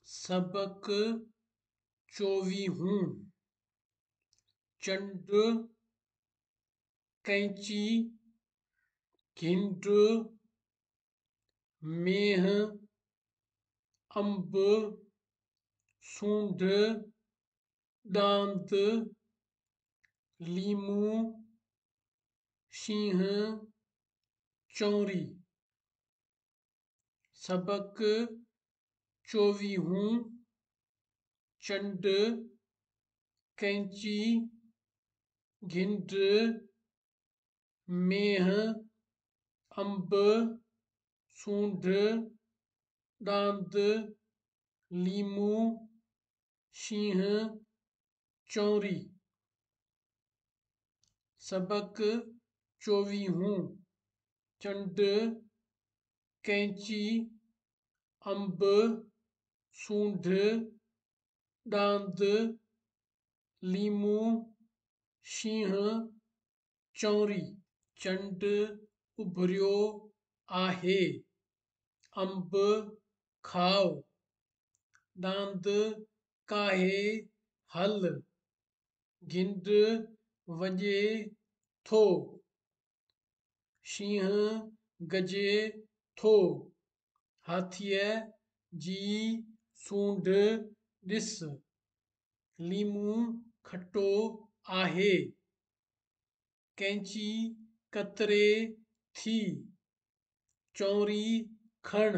सबक 24 चंड कैंची घिंड मेह अंब सूंढ दांत लीमू शींह चौरी। सबक 24 चंड कैंची घिंड मेह अंब सूंढ दांत लीमू शींह चौरी। सबक 24 चंड कैंची अंब सूंढ दांत लीमू शींह चौरी। चंड उभरियो आहे अंब खाओ दांत काहे हल घिंड वॼे थो शींह गजे थो हाथीअ जी सूंढ ॾिस लीमू खटो आहे कैंची कतरे थी चौरी खण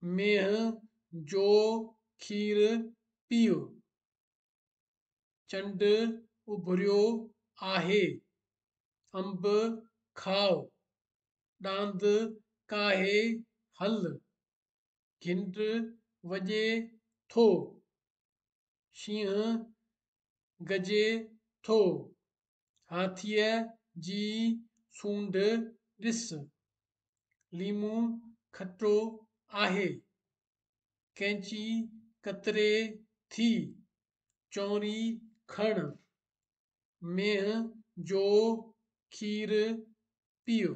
मेह जो खीर पियो। चंड उभरियो आहे अंब खाओ दांत काहे हल घिंड वॼे थो शींह गजे थो हाथीअ जी सूंढ ॾिस लीमू खटो आहे कैंची कतरे थी चौरी खण मेह जो खीर पियो।